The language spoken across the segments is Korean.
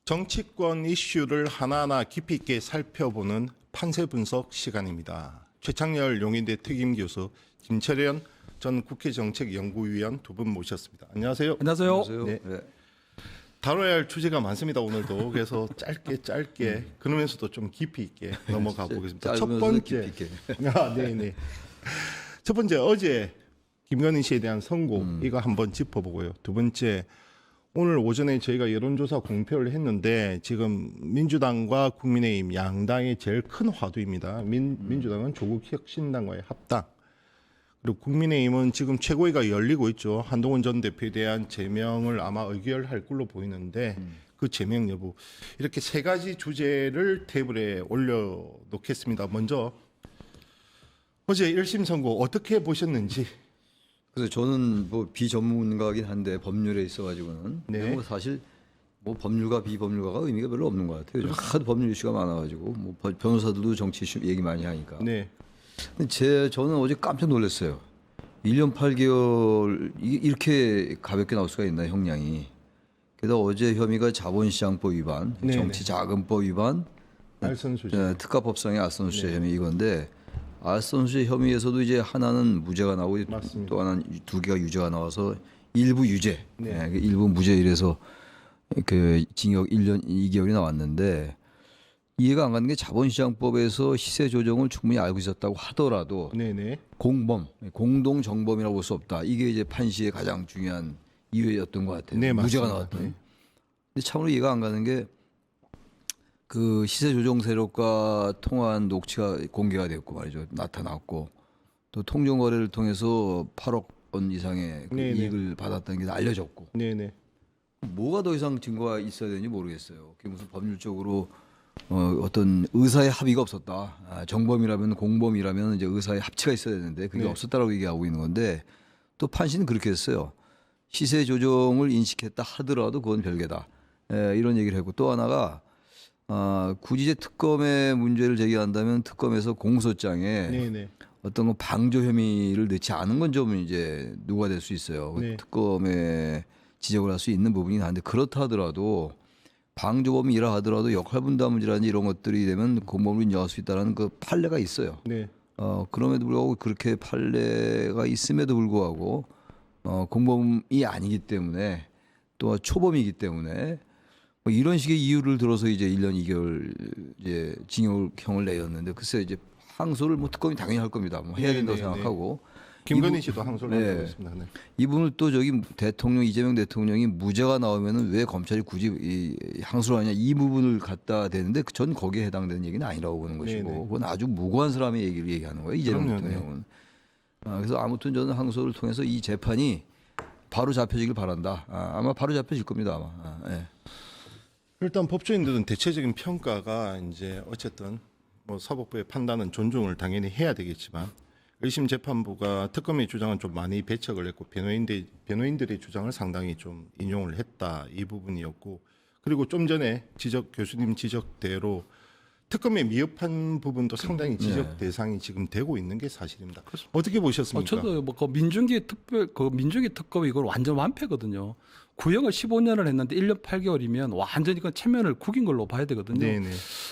정치권 이슈를 하나하나 깊이 있게 살펴보는 판세 분석 시간입니다. 최창렬 용인대 특임교수, 김철현 전 국회정책연구위원 두 분 모셨습니다. 안녕하세요. 안녕하세요. 네. 네. 다뤄야 할 주제가 많습니다. 오늘도. 그래서 짧게 그러면서도 좀 깊이 있게 넘어가 보겠습니다. 첫 번째. 네네. 첫 번째, 어제 김건희 씨에 대한 선고 이거 한번 짚어보고요. 두 번째, 오늘 오전에 저희가 여론조사 공표를 했는데 지금 민주당과 국민의힘 양당의 제일 큰 화두입니다. 민주당은 조국혁신당과의 합당. 그리고 국민의힘은 지금 최고위가 열리고 있죠. 한동훈 전 대표에 대한 제명을 아마 의결할 걸로 보이는데 그 제명 여부. 이렇게 세 가지 주제를 테이블에 올려놓겠습니다. 먼저 어제 1심 선고 어떻게 보셨는지. 그래서 저는 뭐 비전문가긴 한데 법률에 있어가지고는 네. 뭐 사실 뭐 법률가 비법률가가 의미가 별로 없는 것 같아요. 하도 법률 이슈가 많아가지고 뭐 변호사들도 정치 이슈 얘기 많이 하니까. 네. 근데 저는 어제 깜짝 놀랐어요. 1년 8개월 이렇게 가볍게 나올 수가 있나 형량이. 게다가 어제 혐의가 자본시장법 위반, 네네. 정치자금법 위반, 알선수재. 특가법상의 알선수재 혐의 이건데 알선수재 혐의에서도 이제 하나는 무죄가 나오고 맞습니다. 또 하나는 두 개가 유죄가 나와서 일부 유죄, 네. 일부 무죄 이래서 그 징역 1년 2개월이 나왔는데 이해가 안 가는 게 자본시장법에서 시세 조정을 충분히 알고 있었다고 하더라도 네네. 공범, 공동 정범이라고 볼 수 없다. 이게 이제 판시의 가장 중요한 이유였던 것 같아요. 네, 무죄가 맞습니다. 나왔던. 네. 근데 참으로 이해가 안 가는 게 그 시세 조정 세력과 통화한 녹취가 공개가 됐고 말이죠. 나타났고 또 통정 거래를 통해서 8억 원 이상의 그 네네. 이익을 받았다는 게 알려졌고 네네. 뭐가 더 이상 증거가 있어야 되는지 모르겠어요. 그게 무슨 법률적으로 어떤 의사의 합의가 없었다. 정범이라면 공범이라면 이제 의사의 합치가 있어야 되는데 그게 네. 없었다라고 얘기하고 있는 건데 또 판시는 그렇게 했어요. 시세 조정을 인식했다 하더라도 그건 별개다. 이런 얘기를 했고 또 하나가 굳이 이제 특검의 문제를 제기한다면 특검에서 공소장에 네네. 어떤 건 방조 혐의를 넣지 않은 건 좀 이제 누가 될 수 있어요. 네. 특검에 지적을 할 수 있는 부분이긴 한데 그렇다 하더라도 방조범이라 하더라도 역할 분담 문제라든지 이런 것들이 되면 공범으로 인정할 수 있다는 그 판례가 있어요. 네. 그럼에도 불구하고 그렇게 판례가 있음에도 불구하고 공범이 아니기 때문에 또 초범이기 때문에 뭐 이런 식의 이유를 들어서 이제 1년 2개월 이제 징역형을 내렸는데 글쎄 이제 항소를 뭐 특검이 당연히 할 겁니다. 뭐 해야 된다고 네, 네, 생각하고 김건희 씨도 항소를 네. 하고 있습니다. 네. 이분을 또 저기 대통령 이재명 대통령이 무죄가 나오면은 왜 검찰이 굳이 이 항소를 하냐 이 부분을 갖다 대는데 전 거기에 해당되는 얘기는 아니라고 보는 것이고 네네. 그건 아주 무고한 사람의 얘기를 얘기하는 거예요 이재명 그럼요, 대통령은. 그래서 아무튼 저는 항소를 통해서 이 재판이 바로 잡혀지길 바란다. 아마 바로 잡혀질 겁니다 아마. 예. 일단 법조인들은 대체적인 평가가 이제 어쨌든 뭐 사법부의 판단은 존중을 당연히 해야 되겠지만 1심 재판부가 특검의 주장은 좀 많이 배척을 했고 변호인들의 주장을 상당히 좀 인용을 했다 이 부분이었고 그리고 좀 전에 교수님 지적대로 특검의 미흡한 부분도 상당히 지적 대상이 지금 되고 있는 게 사실입니다. 어떻게 보셨습니까? 저도 뭐 그 민중기 특검 이걸 완전 완패거든요. 구형을 15년을 했는데 1년 8개월이면 완전히 그 체면을 구긴 걸로 봐야 되거든요. 네네.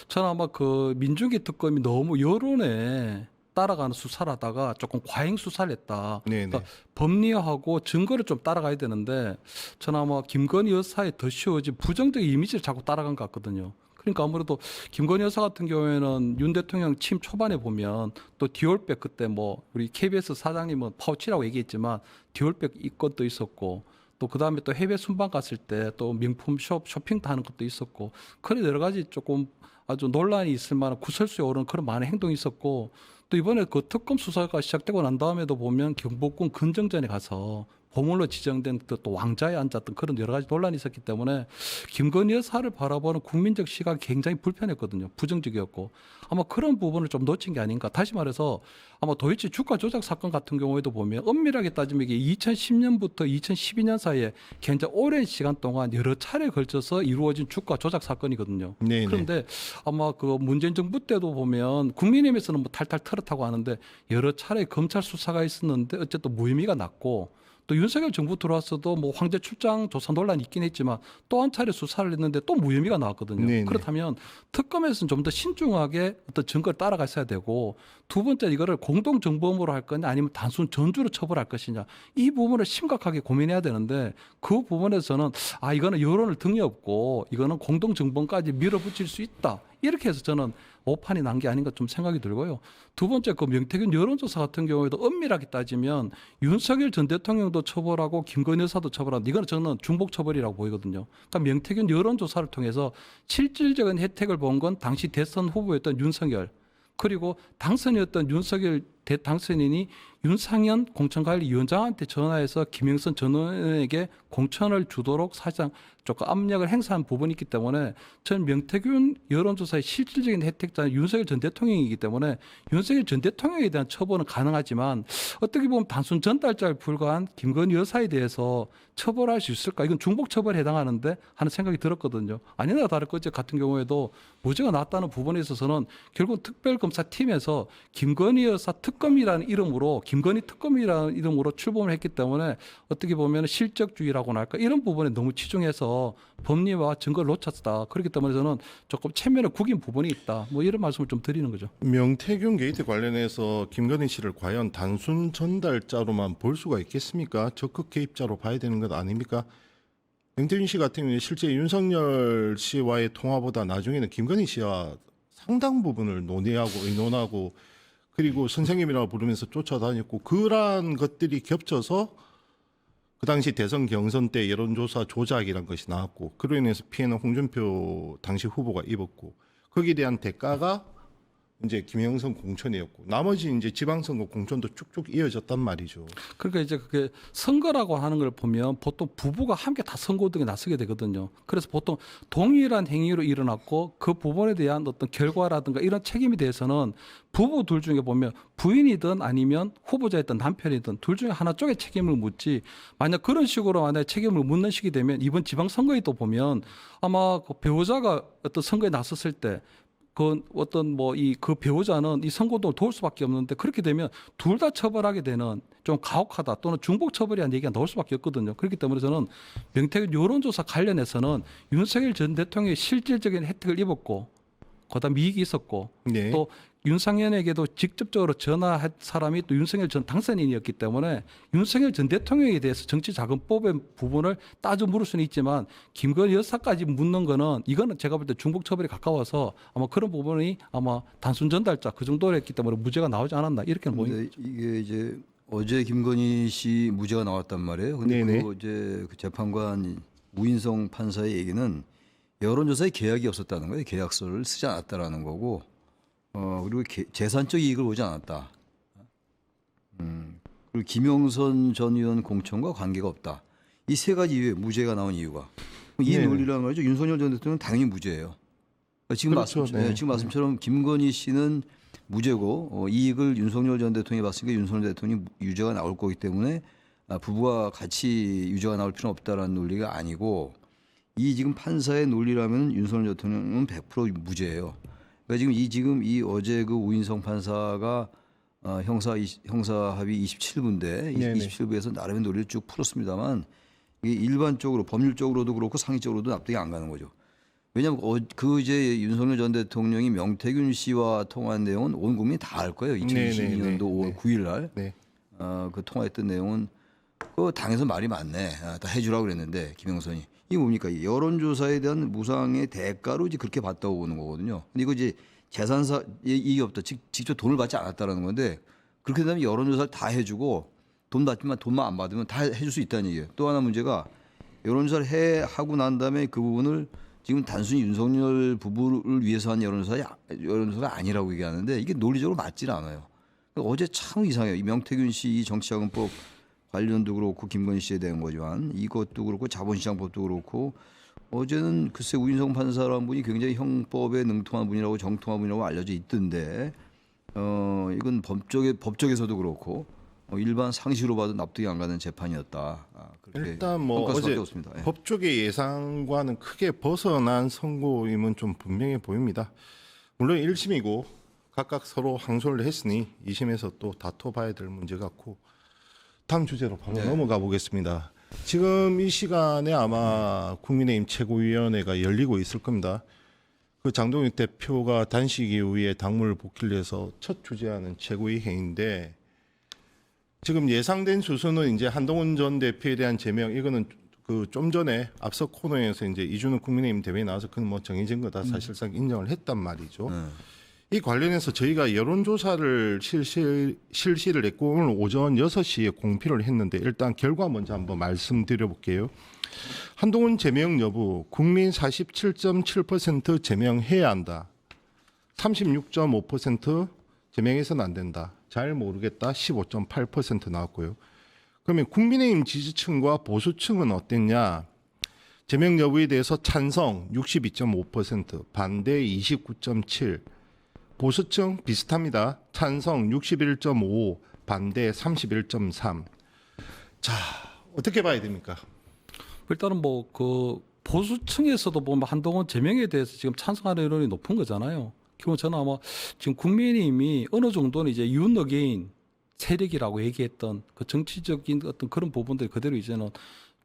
저는 아마 그 민중기 특검이 너무 여론에 따라가는 수사를 하다가 조금 과잉 수사를 했다. 네네. 그러니까 법리화하고 증거를 좀 따라가야 되는데 저는 아마 김건희 여사의 더 씌워진 부정적인 이미지를 자꾸 따라간 것 같거든요. 그러니까 아무래도 김건희 여사 같은 경우에는 윤 대통령 취임 초반에 보면 또 디올백 그때 뭐 우리 KBS 사장님은 파우치라고 얘기했지만 디올백 이건도 있었고 또 그다음에 또 해외 순방 갔을 때 또 명품 쇼핑도 하는 것도 있었고 그런 여러 가지 조금 아주 논란이 있을 만한 구설수에 오르는 그런 많은 행동이 있었고 또 이번에 그 특검 수사가 시작되고 난 다음에도 보면 경복궁 근정전에 가서 보물로 지정된 또 왕자에 앉았던 그런 여러 가지 논란이 있었기 때문에 김건희 여사를 바라보는 국민적 시각이 굉장히 불편했거든요. 부정적이었고 아마 그런 부분을 좀 놓친 게 아닌가. 다시 말해서 아마 도이치 주가 조작 사건 같은 경우에도 보면 엄밀하게 따지면 이게 2010년부터 2012년 사이에 굉장히 오랜 시간 동안 여러 차례에 걸쳐서 이루어진 주가 조작 사건이거든요. 네네. 그런데 아마 그 문재인 정부 때도 보면 국민의힘에서는 뭐 탈탈 털었다고 하는데 여러 차례 검찰 수사가 있었는데 어쨌든 무혐의가 났고 또 윤석열 정부 들어왔어도 뭐 황제 출장 조사 논란이 있긴 했지만 또 한 차례 수사를 했는데 또 무혐의가 나왔거든요. 네네. 그렇다면 특검에서는 좀 더 신중하게 어떤 증거를 따라갔어야 되고 두 번째 이거를 공동 정범으로 할 거냐 아니면 단순 전주로 처벌할 것이냐 이 부분을 심각하게 고민해야 되는데 그 부분에서는 이거는 여론을 등에 업고 이거는 공동 정범까지 밀어붙일 수 있다. 이렇게 해서 저는 오판이 난 게 아닌가 좀 생각이 들고요. 두 번째 그 명태균 여론조사 같은 경우에도 엄밀하게 따지면 윤석열 전 대통령도 처벌하고 김건희 여사도 처벌하고 이거는 저는 중복 처벌이라고 보이거든요. 그러니까 명태균 여론조사를 통해서 실질적인 혜택을 본 건 당시 대선 후보였던 윤석열 그리고 당선이었던 윤석열 당선인이 윤상현 공천관리위원장한테 전화해서 김영선 전 의원에게 공천을 주도록 사실상 조금 압력을 행사한 부분이 있기 때문에 전 명태균 여론조사의 실질적인 혜택자는 윤석열 전 대통령이기 때문에 윤석열 전 대통령에 대한 처벌은 가능하지만 어떻게 보면 단순 전달자에 불과한 김건희 여사에 대해서 처벌할 수 있을까? 이건 중복 처벌에 해당하는데 하는 생각이 들었거든요. 아니나 다를까 어제 같은 경우에도 무죄가 나왔다는 부분에 있어서는 결국 특별검사팀에서 김건희 여사 특검이라는 이름으로 김건희 특검이라는 이름으로 출범을 했기 때문에 어떻게 보면 실적주의라고나 할까 이런 부분에 너무 치중해서 법리와 증거를 놓쳤다. 그렇기 때문에 저는 조금 체면을 구긴 부분이 있다. 뭐 이런 말씀을 좀 드리는 거죠. 명태균 게이트 관련해서 김건희 씨를 과연 단순 전달자로만 볼 수가 있겠습니까? 적극 개입자로 봐야 되는 것 아닙니까? 명태균 씨 같은 경우는 실제 윤석열 씨와의 통화보다 나중에는 김건희 씨와 상당 부분을 논의하고 의논하고 그리고 선생님이라고 부르면서 쫓아다녔고 그러한 것들이 겹쳐서 그 당시 대선 경선 때 여론조사 조작이란 것이 나왔고 그로 인해서 피해는 홍준표 당시 후보가 입었고 거기에 대한 대가가 이제 김영선 공천이었고 나머지 이제 지방선거 공천도 쭉쭉 이어졌단 말이죠. 그러니까 이제 그게 선거라고 하는 걸 보면 보통 부부가 함께 다 선거등에 나서게 되거든요. 그래서 보통 동일한 행위로 일어났고 그 부분에 대한 어떤 결과라든가 이런 책임에 대해서는 부부 둘 중에 보면 부인이든 아니면 후보자였던 남편이든 둘 중에 하나 쪽에 책임을 묻지 만약 그런 식으로 만약 책임을 묻는 식이 되면 이번 지방선거에 또 보면 아마 그 배우자가 어떤 선거에 나섰을 때 그 어떤 뭐 그 배우자는 이 선거운동을 도울 수밖에 없는데 그렇게 되면 둘 다 처벌하게 되는 좀 가혹하다 또는 중복 처벌이라는 얘기가 나올 수밖에 없거든요. 그렇기 때문에 저는 명태균 여론조사 관련해서는 윤석열 전 대통령이 실질적인 혜택을 입었고 그다음 이익이 있었고 네. 또 윤상현에게도 직접적으로 전화한 사람이 또 윤석열 전 당선인이었기 때문에 윤석열 전 대통령에 대해서 정치자금법의 부분을 따져 물을 수는 있지만 김건희 여사까지 묻는 거는 이거는 제가 볼 때 중복 처벌에 가까워서 아마 그런 부분이 아마 단순 전달자 그 정도로 했기 때문에 무죄가 나오지 않았나 이렇게는 보입니다. 이게 이제 어제 김건희 씨 무죄가 나왔단 말이에요. 근데 네네. 그 어제 그 재판관 우인성 판사의 얘기는 여론조사에 계약이 없었다는 거예요. 계약서를 쓰지 않았다라는 거고, 그리고 재산적 이익을 보지 않았다. 그리고 김영선 전 의원 공천과 관계가 없다. 이 세 가지 이유에 무죄가 나온 이유가 이 네네. 논리라는 거죠. 윤석열 전 대통령은 당연히 무죄예요. 그러니까 지금 그렇죠. 네. 지금 말씀처럼 김건희 씨는 무죄고 이익을 윤석열 전 대통령이 봤으니까 윤석열 대통령이 유죄가 나올 거기 때문에 부부가 같이 유죄가 나올 필요는 없다라는 논리가 아니고 이 지금 판사의 논리라면 윤석열 대통령은 100% 무죄예요. 그러니까 지금 이 어제 그 우인성 판사가 형사 합의 27부인데 네네. 27부에서 나름의 논리를 쭉 풀었습니다만 이게 일반적으로 법률적으로도 그렇고 상식적으로도 납득이 안 가는 거죠. 왜냐하면 그 이제 윤석열 전 대통령이 명태균 씨와 통화한 내용은 온 국민이 다 알 거예요. 2022년도 5월 9일 날 네. 그 통화했던 내용은 그 당에서 말이 많네. 다 해주라고 그랬는데 김영선이 이게 뭡니까? 여론조사에 대한 무상의 대가로 이제 그렇게 봤다고 보는 거거든요. 근데 이거 이제 재산사 이익이 없다. 직접 돈을 받지 않았다라는 건데 그렇게 되면 여론조사를 다 해주고 돈 받지만 돈만 안 받으면 다 해줄 수 있다는 얘기예요. 또 하나 문제가 여론조사를 하고 난 다음에 그 부분을 지금 단순히 윤석열 부부를 위해서 한 여론조사가 아니라고 얘기하는데 이게 논리적으로 맞질 않아요. 그러니까 어제 참 이상해요. 이 명태균 씨 이 정치자금법 관련도 그렇고 김건희 씨에 대한 거지만 이것도 그렇고 자본시장법도 그렇고 어제는 글쎄 우인성 판사라는 분이 굉장히 형법에 능통한 분이라고 정통한 분이라고 알려져 있던데 이건 법적에서도 그렇고 일반 상식으로 봐도 납득이 안 가는 재판이었다. 그렇게 일단 뭐 평가할 수밖에 어제 없습니다. 예. 법조계 예상과는 크게 벗어난 선고임은 좀 분명해 보입니다. 물론 1심이고 각각 서로 항소를 했으니 2심에서 또 다퉈봐야 될 문제 같고 다음 주제로 바로 넘어가 보겠습니다. 지금 이 시간에 아마 국민의힘 최고위원회가 열리고 있을 겁니다. 그 장동혁 대표가 단식 이후에 당무를 복귀를 해서 첫 주재하는 최고위 회의인데 지금 예상된 수순은 이제 한동훈 전 대표에 대한 제명 이거는 그 좀 전에 앞서 코너에서 이제 이준우 국민의힘 대회에 나와서 그건 뭐 정해진 거다 사실상 인정을 했단 말이죠. 이 관련해서 저희가 여론조사를 실시를 했고 오늘 오전 6시에 공표를 했는데 일단 결과 먼저 한번 말씀드려 볼게요. 한동훈 제명 여부 국민 47.7% 제명해야 한다. 36.5% 제명해서는 안 된다. 잘 모르겠다. 15.8% 나왔고요. 그러면 국민의힘 지지층과 보수층은 어땠냐? 제명 여부에 대해서 찬성 62.5%, 반대 29.7%, 보수층 비슷합니다. 찬성 61.5, 반대 31.3. 자, 어떻게 봐야 됩니까? 일단은 뭐 그 보수층에서도 보면 한동훈 제명에 대해서 지금 찬성하는 여론이 높은 거잖아요. 기본 저는 아마 지금 국민의힘이 어느 정도는 이제 윤 어게인 세력이라고 얘기했던 그 정치적인 어떤 그런 부분들이 그대로 이제는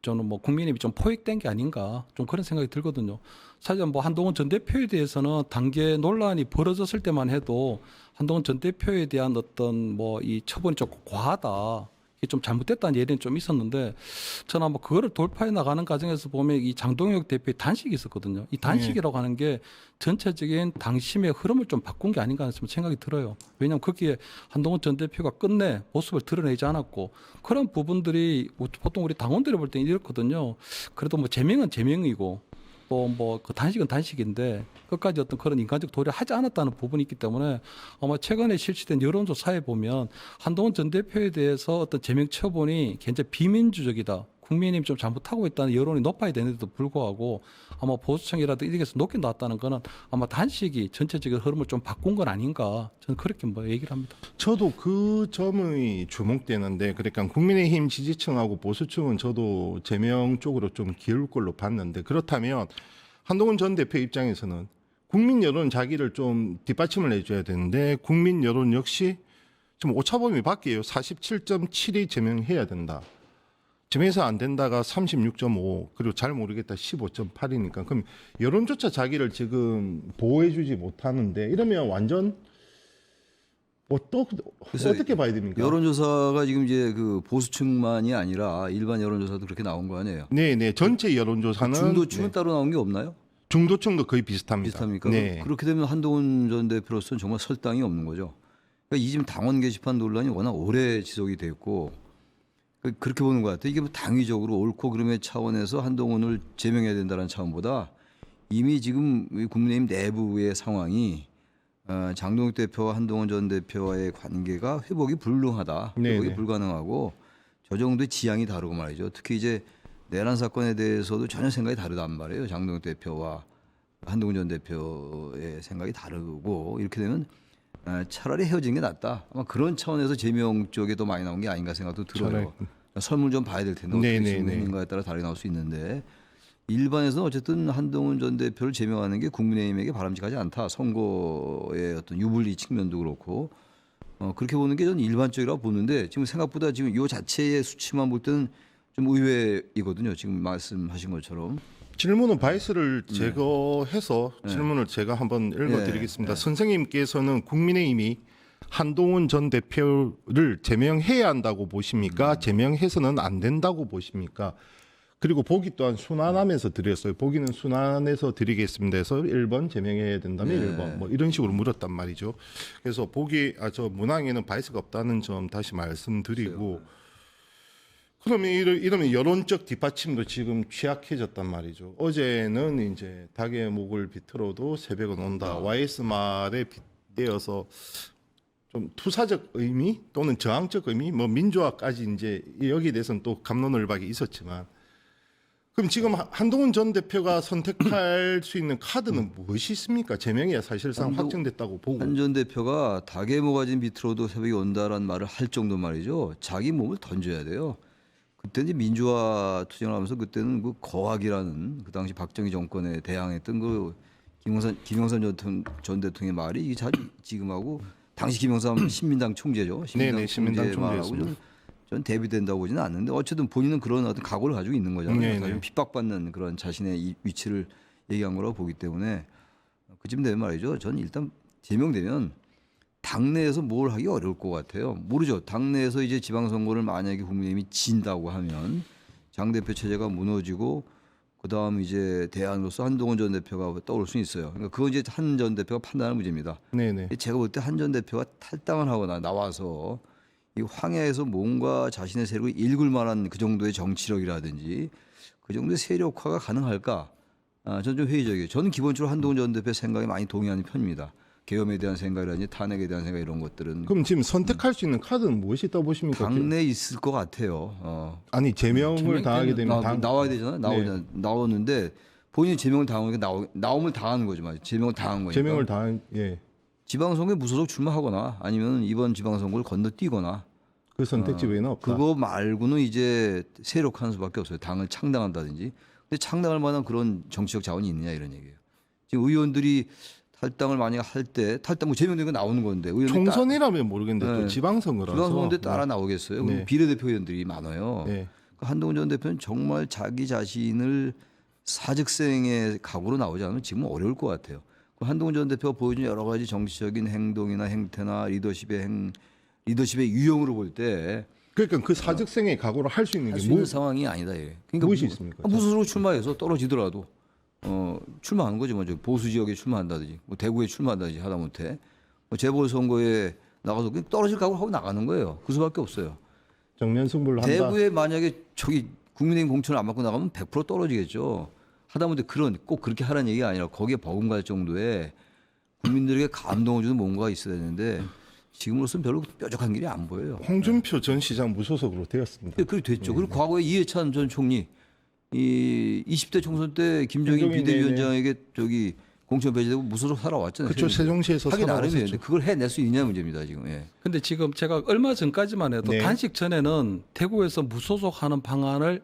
저는 뭐 국민의힘이 좀 포획된 게 아닌가 좀 그런 생각이 들거든요. 사실 뭐 한동훈 전 대표에 대해서는 단계 논란이 벌어졌을 때만 해도 한동훈 전 대표에 대한 어떤 뭐 이 처분이 조금 과하다. 이게 좀 잘못됐다는 얘기는 좀 있었는데 저는 아마 그거를 돌파해 나가는 과정에서 보면 이 장동혁 대표의 단식이 있었거든요. 이 단식이라고 하는 게 전체적인 당심의 흐름을 좀 바꾼 게 아닌가 하는 생각이 들어요. 왜냐하면 거기에 한동훈 전 대표가 끝내 모습을 드러내지 않았고 그런 부분들이 보통 우리 당원들이 볼 때는 이렇거든요. 그래도 뭐 제명은 제명이고 또 뭐 그 단식은 단식인데 끝까지 어떤 그런 인간적 도리를 하지 않았다는 부분이 있기 때문에 아마 최근에 실시된 여론조사에 보면 한동훈 전 대표에 대해서 어떤 제명 처분이 굉장히 비민주적이다. 국민의힘이 좀 잘못하고 있다는 여론이 높아야 되는데도 불구하고 아마 보수층이라도 이렇게서 높게 나왔다는 거는 아마 단식이 전체적인 흐름을 좀 바꾼 건 아닌가 저는 그렇게 뭐 얘기를 합니다. 저도 그 점이 주목되는데 그러니까 국민의힘 지지층하고 보수층은 저도 제명 쪽으로 좀 기울 걸로 봤는데 그렇다면 한동훈 전 대표 입장에서는 국민 여론 자기를 좀 뒷받침을 해줘야 되는데 국민 여론 역시 좀 오차범위 밖이에요. 47.7이 제명해야 된다. 제명해서 안 된다가 36.5 그리고 잘 모르겠다 15.8이니까 그럼 여론조차 자기를 지금 보호해주지 못하는데 이러면 완전 어떻게 봐야 됩니까? 여론조사가 지금 이제 그 보수층만이 아니라 일반 여론조사도 그렇게 나온 거 아니에요? 네네 전체 여론조사는 중도층은 네. 따로 나온 게 없나요? 중도층도 거의 비슷합니다. 비슷합니까? 네. 그렇게 되면 한동훈 전 대표로서는 정말 설당이 없는 거죠. 그러니까 이 지금 당원 게시판 논란이 워낙 오래 지속이 됐고 그렇게 보는 것 같아요. 이게 뭐 당위적으로 옳고 그름의 차원에서 한동훈을 제명해야 된다는 차원보다 이미 지금 국민의힘 내부의 상황이 장동혁 대표와 한동훈 전 대표와의 관계가 회복이 불능하다. 회복이 네네. 불가능하고 저 정도의 지향이 다르고 말이죠. 특히 이제 내란 사건에 대해서도 전혀 생각이 다르단 말이에요. 장동혁 대표와 한동훈 전 대표의 생각이 다르고 이렇게 되면 차라리 헤어지는 게 낫다. 아마 그런 차원에서 제명 쪽에 더 많이 나온 게 아닌가 생각도 들어요. 설문 좀 봐야 될 텐데 어떻게 진행인가에 따라 다르게 나올 수 있는데 일반에서는 어쨌든 한동훈 전 대표를 제명하는 게 국민의힘에게 바람직하지 않다. 선거의 어떤 유불리 측면도 그렇고 그렇게 보는 게 저는 일반적이라고 보는데 지금 생각보다 지금 이 자체의 수치만 볼 때는 좀 의외이거든요. 지금 말씀하신 것처럼. 질문은 바이스를 제거해서 질문을 제가 한번 읽어드리겠습니다. 선생님께서는 국민의힘이 한동훈 전 대표를 제명해야 한다고 보십니까? 제명해서는 안 된다고 보십니까? 그리고 보기 또한 순환하면서 드렸어요. 보기는 순환해서 드리겠습니다 해서 1번 제명해야 된다면 1번 뭐 이런 식으로 물었단 말이죠. 그래서 보기 저 문항에는 바이스가 없다는 점 다시 말씀드리고 그러면 이러면 여론적 뒷받침도 지금 취약해졌단 말이죠. 어제는 이제 닭의 목을 비틀어도 새벽은 온다. YS 말에 빗대어서 좀 투사적 의미 또는 저항적 의미, 뭐 민주화까지 이제 여기에 대해서는 또 갑론을박이 있었지만, 그럼 지금 한동훈 전 대표가 선택할 수 있는 카드는 무엇이 있습니까? 제명이야 사실상 확정됐다고 보고. 한 전 대표가 닭의 모가지 비틀어도 새벽이 온다라는 말을 할 정도 말이죠. 자기 몸을 던져야 돼요. 그때 이제 민주화 투쟁을 하면서 그때는 그 거학이라는 그 당시 박정희 정권에 대항했던 그 김영삼 전 대통령의 말이 이게 지금하고 당시 김영삼 신민당 총재죠. 네네, 신민당 말하고 총재였습니다. 전 대비된다고 보지는 않는데 어쨌든 본인은 그런 어떤 각오를 가지고 있는 거잖아요. 네네. 사실 핍박받는 그런 자신의 이 위치를 얘기한 거라고 보기 때문에 그쯤 되면 말이죠. 저는 일단 제명되면 당내에서 뭘 하기 어려울 것 같아요. 모르죠. 당내에서 이제 지방선거를 만약에 국민의힘이 진다고 하면 장 대표 체제가 무너지고 그다음 이제 대안으로서 한동훈 전 대표가 떠올 수 있어요. 그러니까 그건 이제 한 전 대표가 판단하는 문제입니다. 네네. 제가 볼 때 한 전 대표가 탈당을 하거나 나와서 이 황야에서 뭔가 자신의 세력을 일굴 만한 그 정도의 정치력이라든지 그 정도의 세력화가 가능할까? 저는 좀 회의적이에요. 저는 기본적으로 한동훈 전 대표 생각에 많이 동의하는 편입니다. 계엄에 대한 생각이라든지 탄핵에 대한 생각 이런 것들은 그럼 지금 선택할 수 있는 카드는 무엇이 있다 보십니까? 당내에 있을 것 같아요. 아니 제명을 제명 당하게 때는 되면 나와야 되잖아요. 나오는데 본인이 제명을 당하니까 나옴을 당하는 거죠. 맞아요. 제명을 당한 거니까. 제명을 당한 예. 지방선거에 무소속 출마하거나 아니면 이번 지방선거를 건너뛰거나 그 선택지 외에는 없다. 그거 말고는 이제 세력화하는 수밖에 없어요. 당을 창당한다든지. 근데 창당할 만한 그런 정치적 자원이 있느냐 이런 얘기예요. 지금 의원들이 탈당을 만약 할 때 탈당 뭐 제명된 거 나오는 건데 의원들이 총선이라면 모르겠는데 또 네. 지방선거라서 지방선거인데 따라 나오겠어요. 네. 그럼 비례대표 의원들이 많아요. 네. 한동훈 전 대표는 정말 자기 자신을 사직생의 각오로 나오지 않으면 지금 어려울 것 같아요. 한동훈 전 대표가 보여준 여러 가지 정치적인 행동이나 행태나 리더십의 유형으로 볼 때 그러니까 그 사직생의 각오를 할 수 있는 할 게 수 있는 상황이 아니다. 이게. 그러니까 무엇이 있습니까? 무소속으로 출마해서 떨어지더라도 출마하는 거죠. 먼저 보수 지역에 출마한다든지, 뭐 대구에 출마한다든지 하다못해 뭐 재보궐 선거에 나가서 그냥 떨어질 각오를 하고 나가는 거예요. 그 수밖에 없어요. 정면 승부를 한다. 대구에 만약에 저기 국민의힘 공천을 안 받고 나가면 100% 떨어지겠죠. 하다못해 꼭 그렇게 하라는 얘기가 아니라 거기에 버금갈 정도의 국민들에게 감동을 주는 뭔가가 있어야 되는데 지금으로서는 별로 뾰족한 길이 안 보여요. 홍준표 전 시장 무소속으로 되었습니다. 그렇게 됐죠. 그리고 과거에 이해찬 전 총리 이 20대 총선 때 김정인 김정인, 비대위원장에게 저기 공천 배제되고 무소속 살아왔잖아요. 그렇죠. 세종시에서 하기 나름이에요. 살아왔었죠. 근데 그걸 해낼 수 있냐 문제입니다 지금. 예. 근데 지금 제가 얼마 전까지만 해도 네. 단식 전에는 대구에서 무소속하는 방안을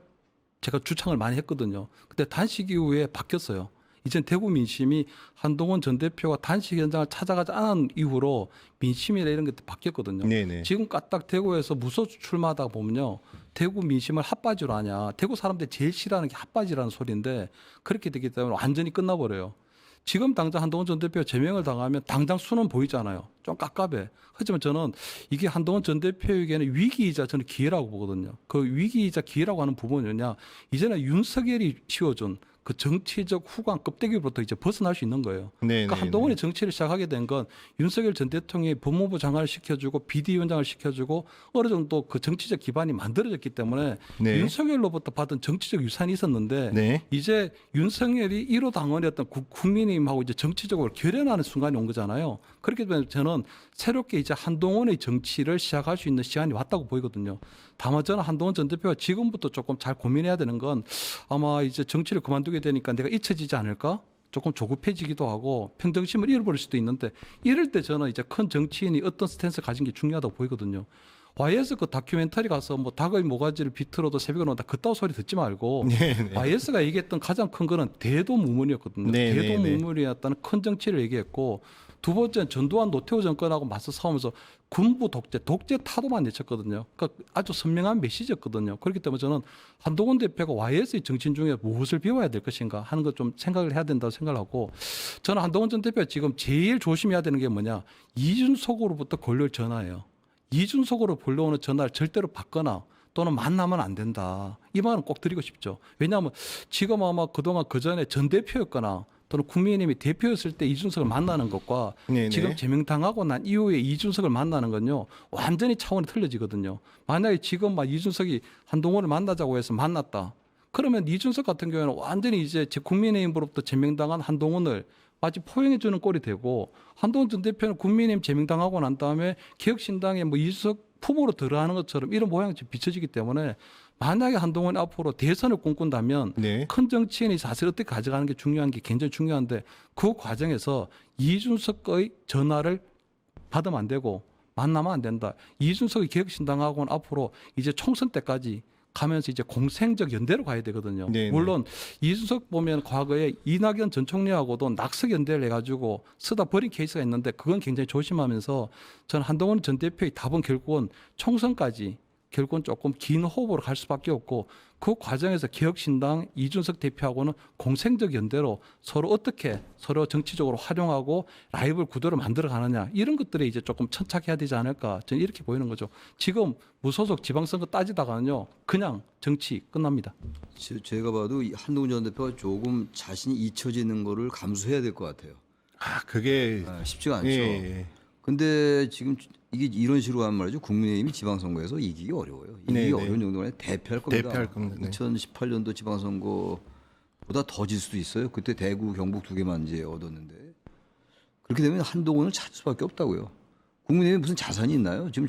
제가 주창을 많이 했거든요. 근데 단식 이후에 바뀌었어요. 이젠 대구 민심이 한동훈 전 대표가 단식 현장을 찾아가지 않은 이후로 민심이나 이런 게 바뀌었거든요. 네네. 지금 까딱 대구에서 무소속 출마하다 보면요. 대구 민심을 핫바지로 하냐. 대구 사람들이 제일 싫어하는 게 핫바지라는 소리인데 그렇게 되기 때문에 완전히 끝나버려요. 지금 당장 한동훈 전 대표 제명을 당하면 당장 수는 보이잖아요. 좀 깝깝해. 하지만 저는 이게 한동훈 전 대표에게는 위기이자 저는 기회라고 보거든요. 그 위기이자 기회라고 하는 부분이 뭐냐. 이제는 윤석열이 씌워준 그 정치적 후광 껍데기로부터 이제 벗어날 수 있는 거예요. 네네. 그러니까 한동훈이 정치를 시작하게 된 건 윤석열 전 대통령이 법무부 장관을 시켜주고 비대위원장을 시켜주고 어느 정도 그 정치적 기반이 만들어졌기 때문에 네. 윤석열로부터 받은 정치적 유산이 있었는데 네. 이제 윤석열이 1호 당원이었던 국민의힘하고 이제 정치적으로 결연하는 순간이 온 거잖아요. 그렇기 때문에 저는 새롭게 이제 한동훈의 정치를 시작할 수 있는 시간이 왔다고 보이거든요. 다만 저는 한동훈 전 대표가 지금부터 조금 잘 고민해야 되는 건 아마 이제 정치를 그만두게 되니까 내가 잊혀지지 않을까? 조금 조급해지기도 하고 평정심을 잃어버릴 수도 있는데 이럴 때 저는 이제 큰 정치인이 어떤 스탠스 가진 게 중요하다고 보이거든요. YS 그 다큐멘터리 가서 뭐 닭의 모가지를 비틀어도 새벽에 나온다 그따위 소리 듣지 말고 네네. YS가 얘기했던 가장 큰 거는 대도무문이었거든요. 네네네. 대도무문이었다는 큰 정치를 얘기했고 두 번째는 전두환 노태우 정권하고 맞서 싸우면서 군부 독재 타도만 내쳤거든요. 그러니까 아주 선명한 메시지였거든요. 그렇기 때문에 저는 한동훈 대표가 YS의 정치인 중에 무엇을 비워야 될 것인가 하는 것 좀 생각을 해야 된다고 생각하고 저는 한동훈 전 대표가 지금 제일 조심해야 되는 게 뭐냐. 이준석으로부터 권력을 전화해요. 이준석으로 불러오는 전화를 절대로 받거나 또는 만나면 안 된다. 이 말은 꼭 드리고 싶죠. 왜냐하면 지금 아마 그동안 그전에 전 대표였거나 또는 국민의힘이 대표였을 때 이준석을 만나는 것과 네네. 지금 제명당하고 난 이후에 이준석을 만나는 건요. 완전히 차원이 틀려지거든요. 만약에 지금 막 이준석이 한동훈을 만나자고 해서 만났다. 그러면 이준석 같은 경우에는 완전히 이제 국민의힘으로부터 제명당한 한동훈을 마치 포용해 주는 꼴이 되고 한동훈 전 대표는 국민의힘 제명당하고 난 다음에 개혁신당에 뭐 이준석 후보로 들어가는 것처럼 이런 모양이 비춰지기 때문에 만약에 한동훈이 앞으로 대선을 꿈꾼다면 네. 큰 정치인의 자세를 어떻게 가져가는 게 중요한 게 굉장히 중요한데 그 과정에서 이준석의 전화를 받으면 안 되고 만나면 안 된다. 이준석의 개혁신당하고는 앞으로 이제 총선 때까지 가면서 이제 공생적 연대로 가야 되거든요. 네네. 물론 이준석 보면 과거에 이낙연 전 총리하고도 낙석 연대를 해가지고 쓰다 버린 케이스가 있는데 그건 굉장히 조심하면서 저는 한동훈 전 대표의 답은 결국은 총선까지 결국은 조금 긴 호흡으로 갈 수밖에 없고 그 과정에서 개혁신당 이준석 대표하고는 공생적 연대로 서로 어떻게 서로 정치적으로 활용하고 라이벌 구도를 만들어 가느냐 이런 것들에 이제 조금 천착해야 되지 않을까 저는 이렇게 보이는 거죠. 지금 무소속 지방선거 따지다가는요 그냥 정치 끝납니다. 제가 봐도 이 한동훈 전 대표가 조금 자신이 잊혀지는 거를 감수해야 될 것 같아요. 그게 쉽지가 않죠. 예. 근데 지금 이게 이런 식으로 하면 말이죠. 국민의힘이 지방선거에서 이기기 어려워요. 이기기 네, 네. 어려운 정도가 아니라 대패할 겁니다. 대패할 겁니다. 네. 2018년도 지방선거보다 더 질 수도 있어요. 그때 대구, 경북 두 개만 이제 얻었는데 그렇게 되면 한동훈을 찾을 수밖에 없다고요. 국민의힘에 무슨 자산이 있나요? 지금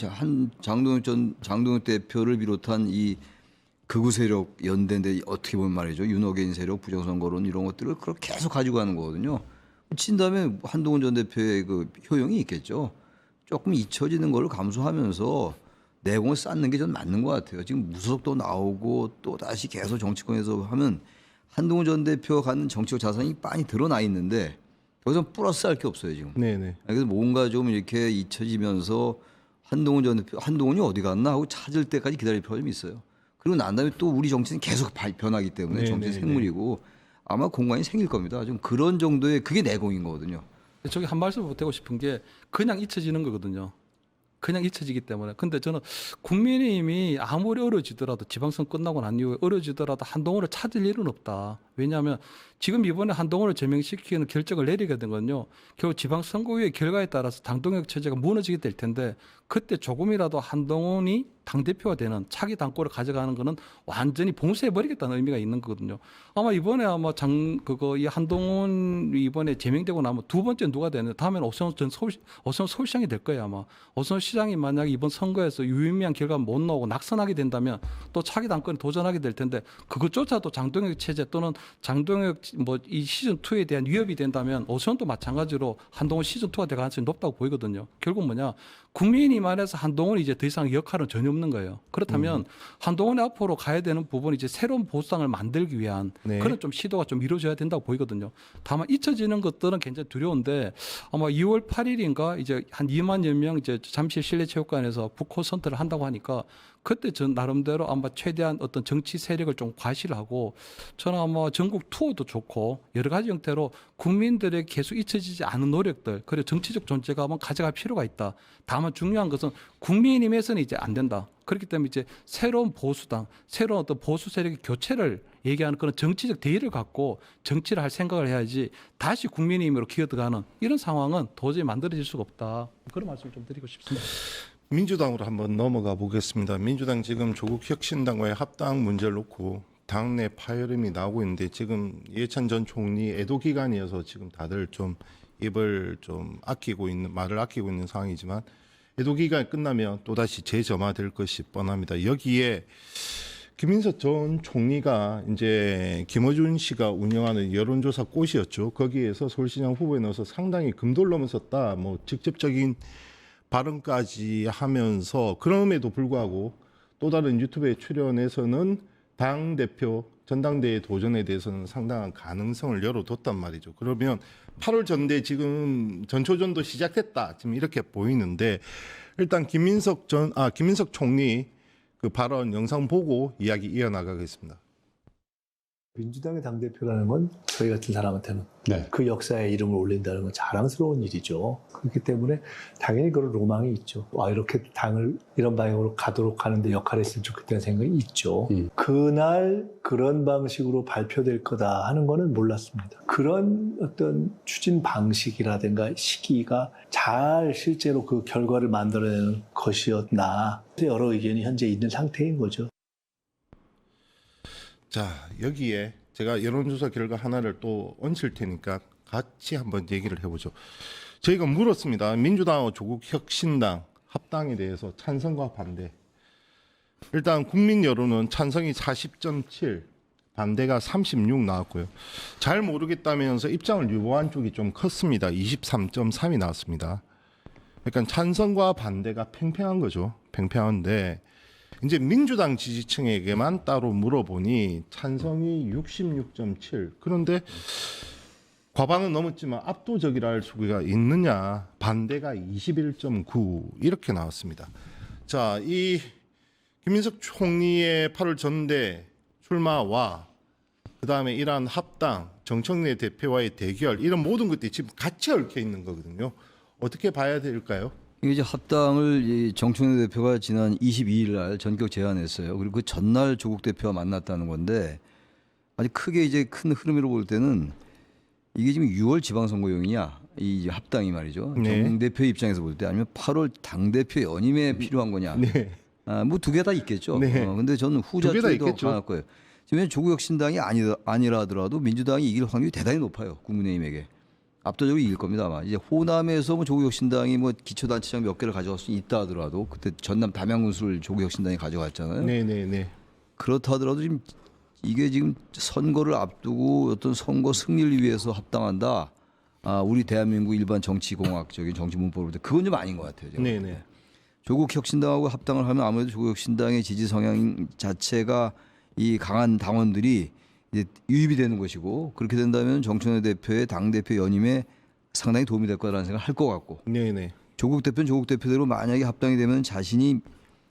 장동혁 대표를 비롯한 이 극우 세력 연대인데 어떻게 보면 말이죠. 윤호개인 세력, 부정선거론 이런 것들을 그렇게 계속 가지고 가는 거거든요. 친 다음에 한동훈 전 대표의 그 효용이 있겠죠. 조금 잊혀지는 걸 감수하면서 내공을 쌓는 게 전 맞는 것 같아요. 지금 무소속도 나오고 또 다시 계속 정치권에서 하면 한동훈 전 대표가 갖는 정치적 자산이 많이 드러나 있는데 더 이상 플러스 할 게 없어요 지금. 네네. 그래서 뭔가 좀 이렇게 잊혀지면서 한동훈 전 대표, 한동훈이 어디 갔나 하고 찾을 때까지 기다릴 필요가 좀 있어요. 그리고 난 다음에 또 우리 정치는 계속 변하기 때문에 정치 생물이고 아마 공간이 생길 겁니다. 좀 그런 정도의 그게 내공인 거거든요. 저기 한 말씀 보태고 싶은 게 그냥 잊혀지는 거거든요. 그냥 잊혀지기 때문에. 근데 저는 국민의힘이 아무리 어려지더라도 지방선거 끝나고 난 이후에 어려지더라도 한동훈을 찾을 일은 없다. 왜냐하면 지금 이번에 한동훈을 제명시키는 결정을 내리게 된 건요. 결국 지방선거의 결과에 따라서 당동혁 체제가 무너지게 될 텐데 그때 조금이라도 한동훈이 당대표가 되는 차기 당권을 가져가는 거는 완전히 봉쇄해버리겠다는 의미가 있는 거거든요. 아마 이번에 아마 이 한동훈 이번에 제명되고 나면 두 번째 누가 되는 다음에는 오세훈 서울시장이 될 거예요 아마. 오세훈 시장이 만약에 이번 선거에서 유의미한 결과가 못 나오고 낙선하게 된다면 또 차기 당권에 도전하게 될 텐데 그것조차도 장동혁 체제 또는 장동혁 이 시즌 2에 대한 위협이 된다면 오세훈도 마찬가지로 한동훈 시즌 2가 될 가능성이 높다고 보이거든요. 결국 뭐냐 국민의힘 안에서 한동훈이 이제 더 이상 역할은 전혀 없는 거예요. 그렇다면 한동훈이 앞으로 가야 되는 부분이 이제 새로운 보수당을 만들기 위한 그런 좀 시도가 좀 이루어져야 된다고 보이거든요. 다만 잊혀지는 것들은 굉장히 두려운데 아마 2월 8일인가 이제 한 2만여 명 이제 잠실 실내체육관에서 북호 선언을 한다고 하니까 그때 전 나름대로 아마 최대한 어떤 정치 세력을 좀 과시하고 저는 아마 전국 투어도 좋고 여러 가지 형태로 국민들의 계속 잊혀지지 않은 노력들 그리고 정치적 존재가 한번 가져갈 필요가 있다. 다만 중요한 것은 국민의힘에서는 이제 안 된다. 그렇기 때문에 이제 새로운 보수당, 새로운 어떤 보수 세력의 교체를 얘기하는 그런 정치적 대의를 갖고 정치를 할 생각을 해야지 다시 국민의힘으로 기어들어가는 이런 상황은 도저히 만들어질 수가 없다. 그런 말씀을 좀 드리고 싶습니다. 민주당으로 한번 넘어가 보겠습니다. 민주당 지금 조국 혁신당과의 합당 문제를 놓고 당내 파열음이 나오고 있는데 지금 이해찬 전 총리 애도 기간이어서 지금 다들 좀 입을 좀 말을 아끼고 있는 상황이지만 애도 기간이 끝나면 또다시 재점화될 것이 뻔합니다. 여기에 김인석 전 총리가 이제 김어준 씨가 운영하는 여론조사 꽃이었죠. 거기에서 서울시장 후보에 넣어서 상당히 금도를 넘었었다. 뭐 직접적인 발언까지 하면서 그럼에도 불구하고 또 다른 유튜브에 출연해서는 당 대표 전당대회 도전에 대해서는 상당한 가능성을 열어뒀단 말이죠. 그러면 8월 전대 지금 전초전도 시작했다. 지금 이렇게 보이는데 일단 김민석 총리 그 발언 영상 보고 이야기 이어나가겠습니다. 민주당의 당대표라는 건 저희 같은 사람한테는 그 역사에 이름을 올린다는 건 자랑스러운 일이죠. 그렇기 때문에 당연히 그런 로망이 있죠. 이렇게 당을 이런 방향으로 가도록 하는데 역할을 했으면 좋겠다는 생각이 있죠. 그날 그런 방식으로 발표될 거다 하는 거는 몰랐습니다. 그런 어떤 추진 방식이라든가 시기가 잘 실제로 그 결과를 만들어내는 것이었나 여러 의견이 현재 있는 상태인 거죠. 자, 여기에 제가 여론조사 결과 하나를 또 얹힐 테니까 같이 한번 얘기를 해보죠. 저희가 물었습니다. 민주당과 조국 혁신당 합당에 대해서 찬성과 반대. 일단 국민 여론은 찬성이 40.7, 반대가 36 나왔고요. 잘 모르겠다면서 입장을 유보한 쪽이 좀 컸습니다. 23.3이 나왔습니다. 그러니까 찬성과 반대가 팽팽한 거죠. 팽팽한데 이제 민주당 지지층에게만 따로 물어보니 찬성이 66.7. 그런데 과반은 넘었지만 압도적이라 할 수가 있느냐. 반대가 21.9 이렇게 나왔습니다. 자, 이 김민석 총리의 8월 전대 출마와 그다음에 이러한 합당, 정청래 대표와의 대결 이런 모든 것들이 지금 같이 얽혀 있는 거거든요. 어떻게 봐야 될까요? 이게 이제 합당을 이 정청래 대표가 지난 22일 날 전격 제안했어요. 그리고 그 전날 조국 대표와 만났다는 건데 아주 크게 이제 큰 흐름으로 볼 때는 이게 지금 6월 지방선거용이냐 이 이제 합당이 말이죠. 네. 정 대표 입장에서 볼 때 아니면 8월 당 대표 연임에 필요한 거냐. 네. 뭐 두 개 다 있겠죠. 네. 근데 저는 후자 두개다 쪽이 더 있겠죠. 강할 거예요. 지금 조국 혁신당이 아니라 하더라도 민주당이 이길 확률이 대단히 높아요. 국민의힘에게. 압도적으로 이길 겁니다. 아마 이제 호남에서 뭐 조국 혁신당이 뭐 기초단체장 몇 개를 가져갈 수 있다 하더라도 그때 전남 담양군수를 조국 혁신당이 가져갔잖아요. 네네네. 그렇다 하더라도 지금 이게 지금 선거를 앞두고 어떤 선거 승리를 위해서 합당한다. 우리 대한민국 일반 정치공학적인 정치 문법으로 볼 때 그건 좀 아닌 것 같아요. 제가. 네네. 조국 혁신당하고 합당을 하면 아무래도 조국 혁신당의 지지 성향 자체가 이 강한 당원들이 이제 유입이 되는 것이고 그렇게 된다면 정청래 대표의 당 대표 연임에 상당히 도움이 될 거라는 생각을 할 것 같고 네네. 조국 대표는 조국 대표대로 만약에 합당이 되면 자신이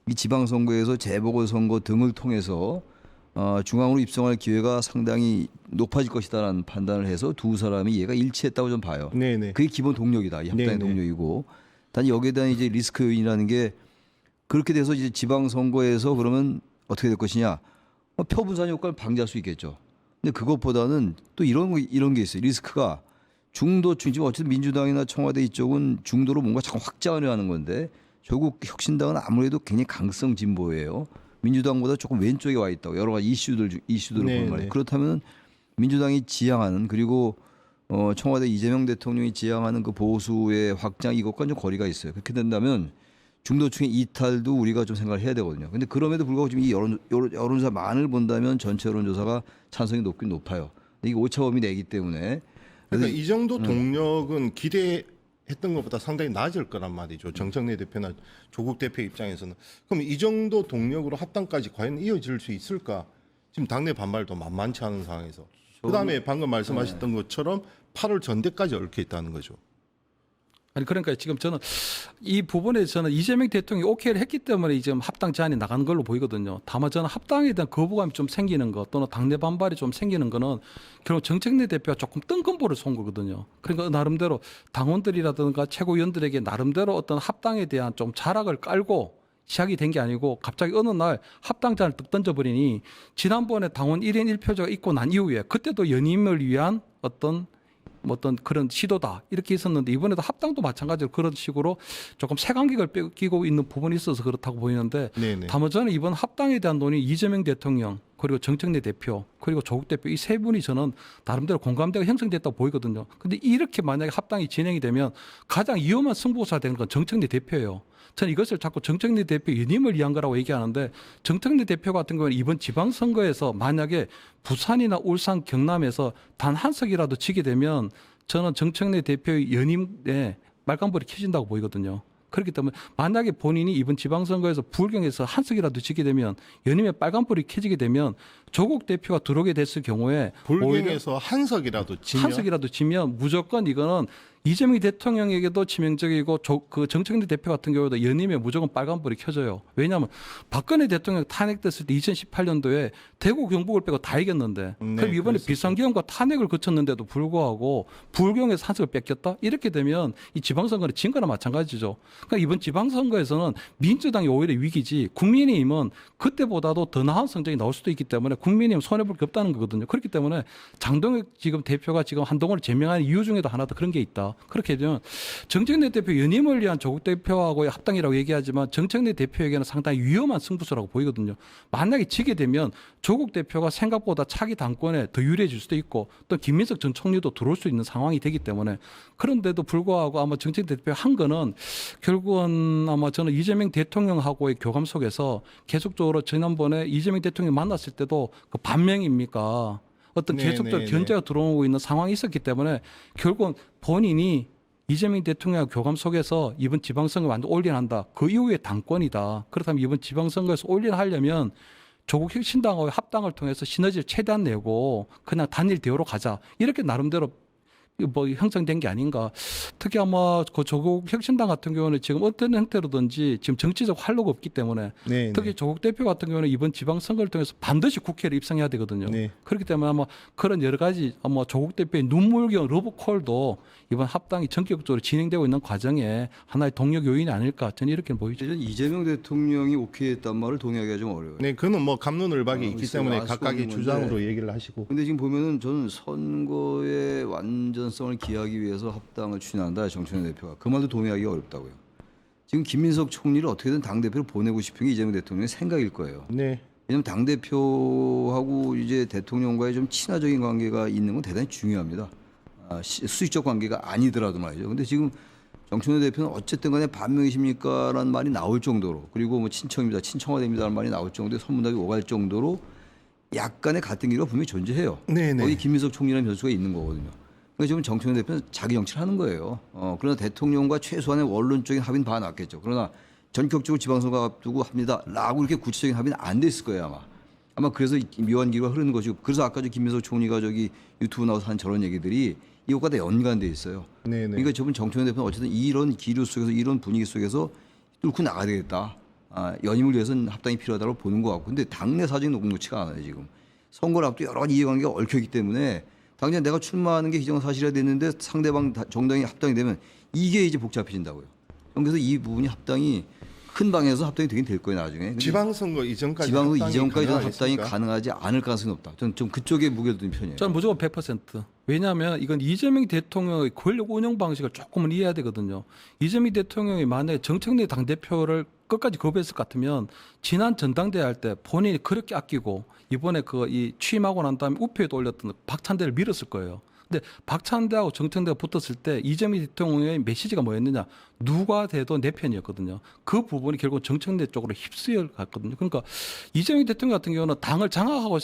이 지방선거에서 재보궐선거 등을 통해서 중앙으로 입성할 기회가 상당히 높아질 것이다라는 판단을 해서 두 사람이 이해가 일치했다고 좀 봐요. 네네. 그게 기본 동력이다. 이 합당의 네네. 동력이고 단 여기에 대한 이제 리스크 요인이라는 게 그렇게 돼서 이제 지방선거에서 그러면 어떻게 될 것이냐 표 분산 효과를 방지할 수 있겠죠. 근데 그것보다는 또 이런 게 있어요. 리스크가 중도층 지금 어쨌든 민주당이나 청와대 이쪽은 중도로 뭔가 자꾸 확장을 하는 건데 조국 혁신당은 아무래도 굉장히 강성 진보예요. 민주당보다 조금 왼쪽에 와 있다고 여러 가지 이슈들을 네, 보는 말이에요. 네. 그렇다면 민주당이 지향하는 그리고 청와대 이재명 대통령이 지향하는 그 보수의 확장 이것과는 좀 거리가 있어요. 그렇게 된다면 중도층의 이탈도 우리가 좀 생각을 해야 되거든요. 근데 그럼에도 불구하고 지금 이 여론조사만을 본다면 전체 여론조사가 찬성이 높긴 높아요. 근데 이게 오차범위 내기 때문에 그러니까 이 정도 동력은 기대했던 것보다 상당히 낮을 거란 말이죠. 정청래 대표나 조국 대표 입장에서는. 그럼 이 정도 동력으로 합당까지 과연 이어질 수 있을까? 지금 당내 반발도 만만치 않은 상황에서. 그다음에 방금 말씀하셨던 것처럼 8월 전대까지 얽혀 있다는 거죠. 아니 그러니까 지금 저는 이 부분에 저는 이재명 대통령이 오케이를 했기 때문에 지금 합당 제안이 나가는 걸로 보이거든요. 다만 저는 합당에 대한 거부감이 좀 생기는 것 또는 당내 반발이 좀 생기는 거는 결국 정청래 대표가 조금 뜬금포를 쏜 거거든요. 그러니까 나름대로 당원들이라든가 최고위원들에게 나름대로 어떤 합당에 대한 좀 자락을 깔고 시작이 된 게 아니고 갑자기 어느 날 합당자를 뚝 던져버리니 지난번에 당원 1인 1표제가 있고 난 이후에 그때도 연임을 위한 어떤 그런 시도다 이렇게 있었는데 이번에도 합당도 마찬가지로 그런 식으로 조금 색안경을 끼고 있는 부분이 있어서 그렇다고 보이는데 네네. 다만 저는 이번 합당에 대한 논의 이재명 대통령 그리고 정청래 대표 그리고 조국 대표 이 세 분이 저는 나름대로 공감대가 형성됐다고 보이거든요. 근데 이렇게 만약에 합당이 진행이 되면 가장 위험한 승부사가 되는 건 정청래 대표예요. 저는 이것을 자꾸 정청래 대표 연임을 위한 거라고 얘기하는데 정청래 대표 같은 경우는 이번 지방선거에서 만약에 부산이나 울산, 경남에서 단 한 석이라도 지게 되면 저는 정청래 대표의 연임에 말간불이 켜진다고 보이거든요. 그렇기 때문에 만약에 본인이 이번 지방선거에서 부울경에서 한 석이라도 지게 되면 연임에 빨간불이 켜지게 되면 조국 대표가 들어오게 됐을 경우에 불경에서 한 석이라도 지면 한 석이라도 지면 무조건 이거는 이재명 대통령에게도 치명적이고 그 정청래 대표 같은 경우도 연임에 무조건 빨간불이 켜져요. 왜냐하면 박근혜 대통령 탄핵됐을 때 2018년도에 대구 경북을 빼고 다 이겼는데 그럼 이번에 그랬었죠. 비상기형과 탄핵을 거쳤는데도 불구하고 불경에서 한 석을 뺏겼다? 이렇게 되면 이 지방선거는 진 거나 마찬가지죠. 그러니까 이번 지방선거에서는 민주당이 오히려 위기지 국민의힘은 그때보다도 더 나은 성적이 나올 수도 있기 때문에 국민의힘 손해볼 게 없다는 거거든요. 그렇기 때문에 장동혁 지금 대표가 지금 한동훈을 제명하는 이유 중에도 하나도 그런 게 있다. 그렇게 되면 정청래 대표 연임을 위한 조국 대표하고의 합당이라고 얘기하지만 정청래 대표에게는 상당히 위험한 승부수라고 보이거든요. 만약에 지게 되면 조국 대표가 생각보다 차기 당권에 더 유리해질 수도 있고 또 김민석 전 총리도 들어올 수 있는 상황이 되기 때문에 그런데도 불구하고 아마 정청래 대표 한 거는 결국은 아마 저는 이재명 대통령하고의 교감 속에서 계속적으로 지난번에 이재명 대통령이 만났을 때도 그 반명입니까? 어떤 계속적으로 견제가 들어오고 있는 상황이 있었기 때문에 결국은 본인이 이재명 대통령과 교감 속에서 이번 지방선거 완전 올인한다. 그 이후에 당권이다. 그렇다면 이번 지방선거에서 올인하려면 조국 혁신당과의 합당을 통해서 시너지를 최대한 내고 그냥 단일 대우로 가자. 이렇게 나름대로 뭐 형성된 게 아닌가. 특히 아마 그 조국 혁신당 같은 경우는 지금 어떤 형태로든지 지금 정치적 활로가 없기 때문에 네, 특히 네. 조국 대표 같은 경우는 이번 지방선거를 통해서 반드시 국회를 입성해야 되거든요. 네. 그렇기 때문에 아마 그런 여러 가지 아마 조국 대표의 눈물겨 러브콜도 이번 합당이 전격적으로 진행되고 있는 과정에 하나의 동력 요인이 아닐까 저는 이렇게 보이죠. 이재명 대통령이 오케이 했단 말을 동의하기가 좀 어려워요. 네, 그는 뭐 감론을박이 있기 있어요. 때문에 알 수가 각각의 없는 주장으로 건데. 얘기를 하시고. 근데 지금 보면은 저는 선거의 완전성을 기하기 위해서 합당을 추진한다 정청래 대표가 그 말도 동의하기가 어렵다고요. 지금 김민석 총리를 어떻게든 당 대표로 보내고 싶은 게 이재명 대통령의 생각일 거예요. 네. 왜냐하면 당 대표하고 이제 대통령과의 좀 친화적인 관계가 있는 건 대단히 중요합니다. 수직적 관계가 아니더라도 말이죠. 근데 지금 정청래 대표는 어쨌든 간에 반명이십니까라는 말이 나올 정도로 그리고 뭐 친청입니다, 친청화됩니다라는 말이 나올 정도로 선문답이 오갈 정도로 약간의 갈등 기류가 분명히 존재해요. 네네. 거기 김민석 총리라는 변수가 있는 거거든요. 그러니까 지금 정청래 대표는 자기 정치를 하는 거예요. 그러나 대통령과 최소한의 원론적인 합의는 봐놨겠죠. 그러나 전격적으로 지방선거 앞두고 합니다라고 이렇게 구체적인 합의는 안 됐을 거예요 아마 그래서 묘한 기류가 흐르는 것이고 그래서 아까 저 김민석 총리가 저기 유튜브 나와서 한 저런 얘기들이 이것과 다 연관돼 있어요. 네네. 그러니까 저분 정청래 대표는 어쨌든 이런 기류 속에서 이런 분위기 속에서 뚫고 나가야 되겠다. 연임을 위해서는 합당이 필요하다고 보는 것 같고 근데 당내 사정이 녹록치가 않아요 지금. 선거를 앞두고 여러 가지 이해관계가 얽혀있기 때문에 당장 내가 출마하는 게 기정사실화 됐는데 상대방 정당이 합당이 되면 이게 이제 복잡해진다고요. 그래서 이 부분이 합당이 큰 방에서 합당이 되긴 될 거예요 나중에. 근데 지방선거 이전까지 지방선거 이전까지 합당이 가능하겠습니까? 가능하지 않을 가능성이 높다. 저는 좀 그쪽에 무게를 두는 편이에요. 저는 무조건 100%. 왜냐하면 이건 이재명 대통령의 권력 운영 방식을 조금은 이해해야 되거든요. 이재명 대통령이 만약에 정청래 당대표를 끝까지 거부했을 것 같으면 지난 전당대회 할 때 본인이 그렇게 아끼고 이번에 그 이 취임하고 난 다음에 우표에도 올렸던 박찬대를 밀었을 거예요. 근데 박찬대하고 정청래가 붙었을 때 이재명 대통령의 메시지가 뭐였느냐? 누가 돼도 내 편이었거든요. 그 부분이 결국 정청래 쪽으로 휩쓸려 갔거든요. 그러니까 이재명 대통령 같은 경우는 당을 장악하고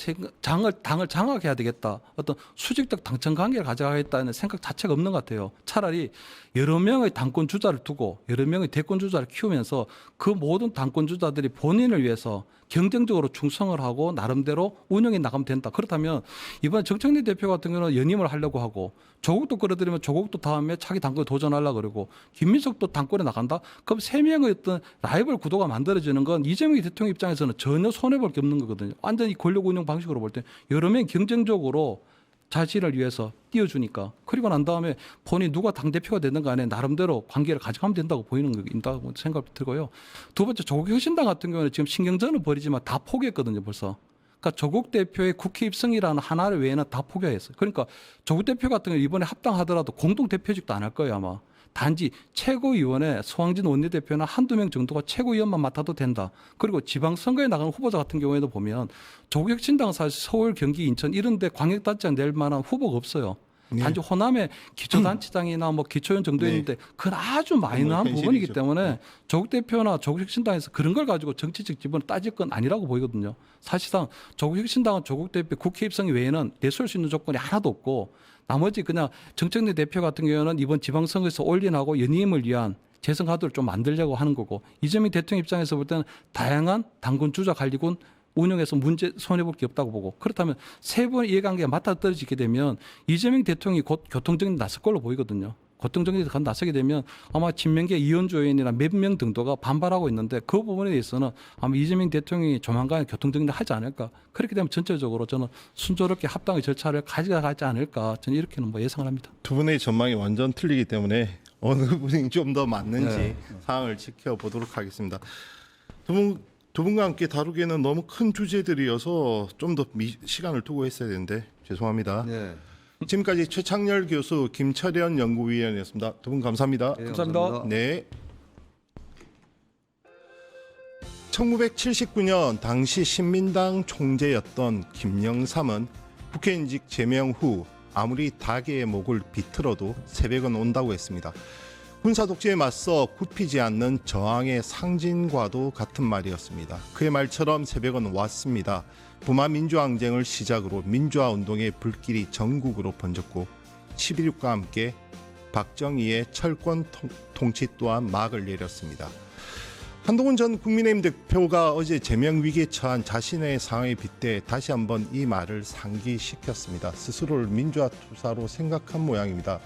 당을 장악해야 되겠다. 어떤 수직적 당청 관계를 가져가겠다는 생각 자체가 없는 것 같아요. 차라리 여러 명의 당권 주자를 두고 여러 명의 대권 주자를 키우면서 그 모든 당권 주자들이 본인을 위해서 경쟁적으로 충성을 하고 나름대로 운영해 나가면 된다. 그렇다면 이번에 정청래 대표 같은 경우는 연임을 하려고 하고 조국도 끌어들이면 조국도 다음에 차기 당권에 도전하려고 그러고 김민석도 당권에 나간다. 그럼 세 명의 어떤 라이벌 구도가 만들어지는 건 이재명 대통령 입장에서는 전혀 손해볼 게 없는 거거든요. 완전히 권력 운영 방식으로 볼 때 여러 명이 경쟁적으로 자신을 위해서 띄워주니까 그리고 난 다음에 본인이 누가 당대표가 되는 간에 나름대로 관계를 가져가면 된다고 보이는 거다고 생각이 들고요. 두 번째 조국 혁신당 같은 경우는 지금 신경전을 벌이지만 다 포기했거든요 벌써. 그러니까 조국 대표의 국회 입성이라는 하나를 외에는 다 포기했어요. 그러니까 조국 대표 같은 경우 이번에 합당하더라도 공동 대표직도 안 할 거예요 아마. 단지 최고위원회 소황진 원내대표나 한두 명 정도가 최고위원만 맡아도 된다. 그리고 지방선거에 나가는 후보자 같은 경우에도 보면 조국혁신당 사실 서울, 경기, 인천 이런 데 광역단체장 낼 만한 후보가 없어요. 네. 단지 호남의 기초단체장이나 뭐 기초연 정도 있는데 그건 아주 마이너한 현실이죠. 부분이기 때문에 네. 조국 대표나 조국혁신당에서 그런 걸 가지고 정치적 지분을 따질 건 아니라고 보이거든요. 사실상 조국혁신당은 조국 대표 국회 입성이 외에는 내세울 수 있는 조건이 하나도 없고 나머지 그냥 정청래 대표 같은 경우는 이번 지방선거에서 올인하고 연임을 위한 재선 카드를 좀 만들려고 하는 거고 이재명 대통령 입장에서 볼 때는 다양한 당권 주자 관리군 운영에서 문제 손해볼 게 없다고 보고 그렇다면 세 번의 이해관계가 맞아떨어지게 되면 이재명 대통령이 곧 교통정리 나설 걸로 보이거든요. 교통정리에 나서게 되면 아마 친명계 이현주 의원이나 몇 명 정도가 반발하고 있는데 그 부분에 대해서는 아마 이재명 대통령이 조만간 교통정리를 하지 않을까. 그렇게 되면 전체적으로 저는 순조롭게 합당의 절차를 가져가지 않을까. 저는 이렇게는 뭐 예상을 합니다. 두 분의 전망이 완전 틀리기 때문에 어느 분이 좀 더 맞는지 상황을 지켜보도록 하겠습니다. 두 분과 함께 다루기에는 너무 큰 주제들이어서 좀 더 시간을 두고 했어야 되는데 죄송합니다. 네. 지금까지 최창렬 교수, 김철현 연구위원이었습니다. 두 분 감사합니다. 네, 감사합니다. 네. 1979년 당시 신민당 총재였던 김영삼은 국회의원직 제명 후 아무리 닭의 목을 비틀어도 새벽은 온다고 했습니다. 군사 독재에 맞서 굽히지 않는 저항의 상징과도 같은 말이었습니다. 그의 말처럼 새벽은 왔습니다. 부마 민주항쟁을 시작으로 민주화 운동의 불길이 전국으로 번졌고 11.6과 함께 박정희의 철권 통치 또한 막을 내렸습니다. 한동훈 전 국민의힘 대표가 어제 제명 위기에 처한 자신의 상황에 빗대 다시 한번 이 말을 상기시켰습니다. 스스로를 민주화 투사로 생각한 모양입니다.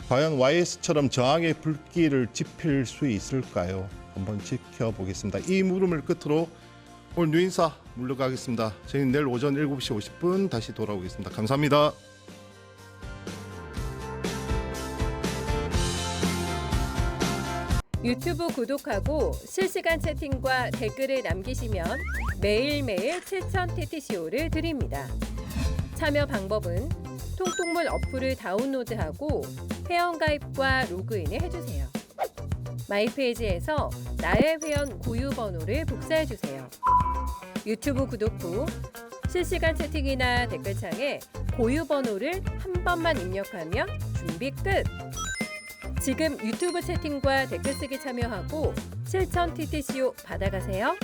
과연 YS처럼 저항의 불길을 지필 수 있을까요? 한번 지켜보겠습니다. 이 물음을 끝으로 오늘 뉴인사 물러가겠습니다. 저희는 내일 오전 7시 50분 다시 돌아오겠습니다. 감사합니다. 유튜브 구독하고 실시간 채팅과 댓글을 남기시면 매일매일 7,000TTCO를 드립니다. 참여 방법은 통통물 어플을 다운로드하고 회원가입과 로그인을 해주세요. 마이페이지에서 나의 회원 고유 번호를 복사해주세요. 유튜브 구독 후 실시간 채팅이나 댓글창에 고유 번호를 한 번만 입력하면 준비 끝! 지금 유튜브 채팅과 댓글 쓰기 참여하고 7,000TTCO 받아가세요.